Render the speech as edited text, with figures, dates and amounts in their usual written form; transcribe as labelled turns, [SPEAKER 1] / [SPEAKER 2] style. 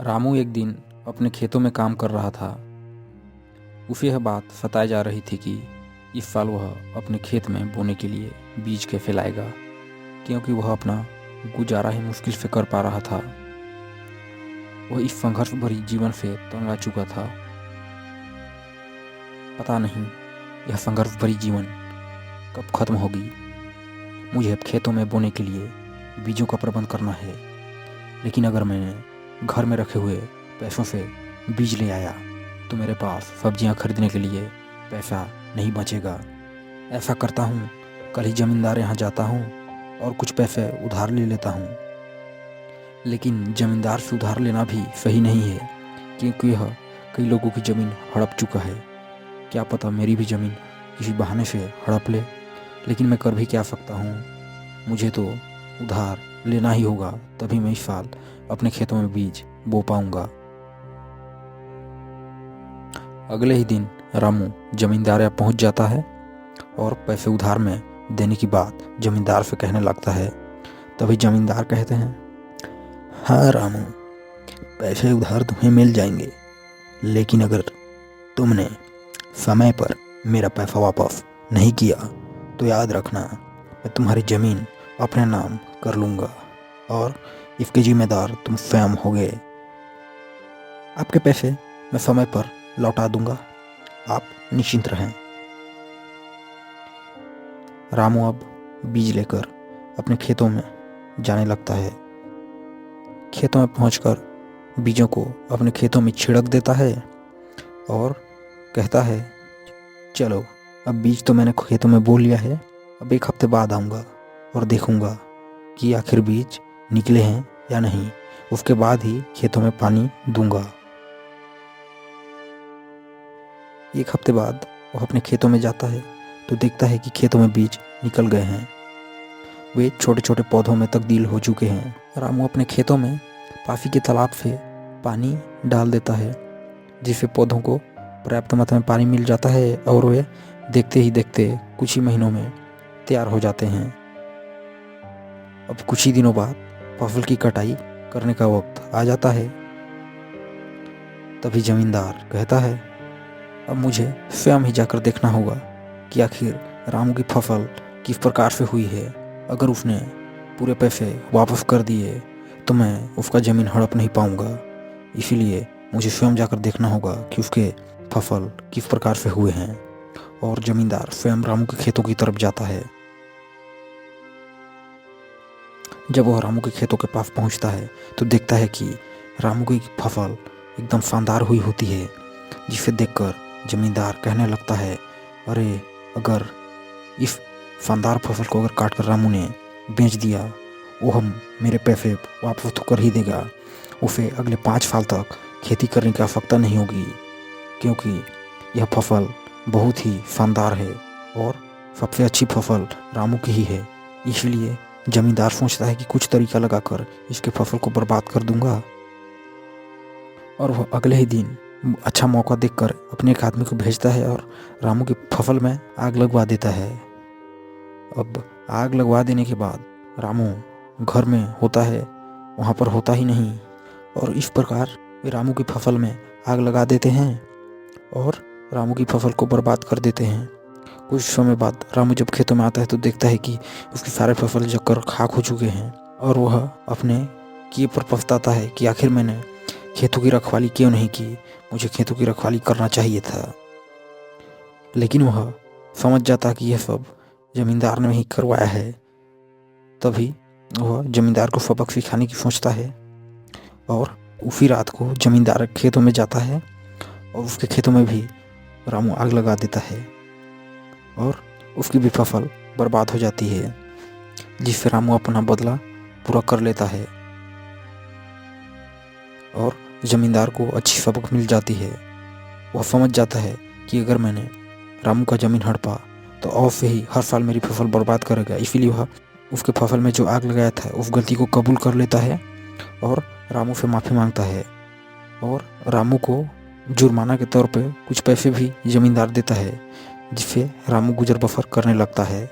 [SPEAKER 1] रामू एक दिन अपने खेतों में काम कर रहा था। उसे यह बात सताई जा रही थी कि इस साल वह अपने खेत में बोने के लिए बीज कैसे लाएगा, क्योंकि वह अपना गुजारा ही मुश्किल से कर पा रहा था। वह इस संघर्ष भरी जीवन से तंग आ चुका था। पता नहीं यह संघर्ष भरी जीवन कब खत्म होगी। मुझे अब खेतों में बोने के लिए बीजों का प्रबंध करना है, लेकिन अगर मैंने घर में रखे हुए पैसों से बीज ले आया तो मेरे पास सब्जियां खरीदने के लिए पैसा नहीं बचेगा। ऐसा करता हूँ, कल ही जमींदार यहाँ जाता हूँ और कुछ पैसे उधार ले लेता हूँ। लेकिन जमींदार से उधार लेना भी सही नहीं है, क्योंकि यह कई लोगों की ज़मीन हड़प चुका है। क्या पता मेरी भी ज़मीन किसी बहाने से हड़प ले, लेकिन मैं कर भी क्या सकता हूँ। मुझे तो उधार लेना ही होगा, तभी मैं इस साल अपने खेतों में बीज बो पाऊंगा। अगले ही दिन रामू जमींदार यहाँ पहुंच जाता है और पैसे उधार में देने की बात जमींदार से कहने लगता है। तभी जमींदार कहते हैं, हाँ रामू, पैसे उधार तुम्हें मिल जाएंगे, लेकिन अगर तुमने समय पर मेरा पैसा वापस नहीं किया तो याद रखना, मैं तुम्हारी ज़मीन अपने नाम कर लूँगा और इसके जिम्मेदार तुम स्वयं होगे। आपके पैसे मैं समय पर लौटा दूंगा, आप निश्चिंत रहें। रामू अब बीज लेकर अपने खेतों में जाने लगता है। खेतों में पहुंचकर बीजों को अपने खेतों में छिड़क देता है और कहता है, चलो अब बीज तो मैंने खेतों में बो लिया है, अब एक हफ्ते बाद आऊँगा और देखूँगा कि आखिर बीज निकले हैं या नहीं। उसके बाद ही खेतों में पानी दूंगा। एक हफ्ते बाद वह अपने खेतों में जाता है तो देखता है कि खेतों में बीज निकल गए हैं। वे छोटे छोटे पौधों में तब्दील हो चुके हैं। रामू अपने खेतों में पासी के तालाब से पानी डाल देता है, जिससे पौधों को पर्याप्त मात्रा में पानी मिल जाता है और वे देखते ही देखते कुछ ही महीनों में तैयार हो जाते हैं। अब कुछ ही दिनों बाद फसल की कटाई करने का वक्त आ जाता है। तभी जमींदार कहता है, अब मुझे स्वयं ही जाकर देखना होगा कि आखिर रामू की फसल किस प्रकार से हुई है। अगर उसने पूरे पैसे वापस कर दिए तो मैं उसका ज़मीन हड़प नहीं पाऊंगा, इसीलिए मुझे स्वयं जाकर देखना होगा कि उसके फसल किस प्रकार से हुए हैं। और जमींदार स्वयं रामू के खेतों की तरफ जाता है। जब वह रामू के खेतों के पास पहुंचता है तो देखता है कि रामू की फसल एकदम शानदार हुई होती है, जिसे देखकर जमींदार कहने लगता है, अरे अगर इस शानदार फसल को अगर काट कर रामू ने बेच दिया, वो हम मेरे पैसे वापस तो कर ही देगा। उसे अगले 5 साल तक खेती करने की आवश्यकता नहीं होगी, क्योंकि यह फसल बहुत ही शानदार है और सबसे अच्छी फसल रामू की ही है। इसलिए जमींदार सोचता है कि कुछ तरीका लगाकर इसके फसल को बर्बाद कर दूंगा। और वह अगले ही दिन अच्छा मौका देखकर अपने एक आदमी को भेजता है और रामू की फसल में आग लगवा देता है। अब आग लगवा देने के बाद रामू घर में होता है, वहाँ पर होता ही नहीं, और इस प्रकार वे रामू की फसल में आग लगा देते हैं और रामू की फसल को बर्बाद कर देते हैं। कुछ समय बाद रामू जब खेतों में आता है तो देखता है कि उसकी सारे फसल जलकर खाक हो चुके हैं और वह अपने किए पर पछताता है कि आखिर मैंने खेतों की रखवाली क्यों नहीं की। मुझे खेतों की रखवाली करना चाहिए था। लेकिन वह समझ जाता कि यह सब जमींदार ने ही करवाया है। तभी वह जमींदार को सबक सिखाने की सोचता है और उसी रात को जमींदार खेतों में जाता है और उसके खेतों में भी रामू आग लगा देता है और उसकी भी फसल बर्बाद हो जाती है, जिससे रामू अपना बदला पूरा कर लेता है और जमींदार को अच्छी सबक मिल जाती है। वह समझ जाता है कि अगर मैंने रामू का ज़मीन हड़पा तो अवश्य ही हर साल मेरी फसल बर्बाद करेगा। इसीलिए वह उसके फसल में जो आग लगाया था उस गलती को कबूल कर लेता है और रामू से माफ़ी मांगता है और रामू को जुर्माना के तौर पे कुछ पैसे भी जमींदार देता है, जिससे रामू गुजर बसर करने लगता है।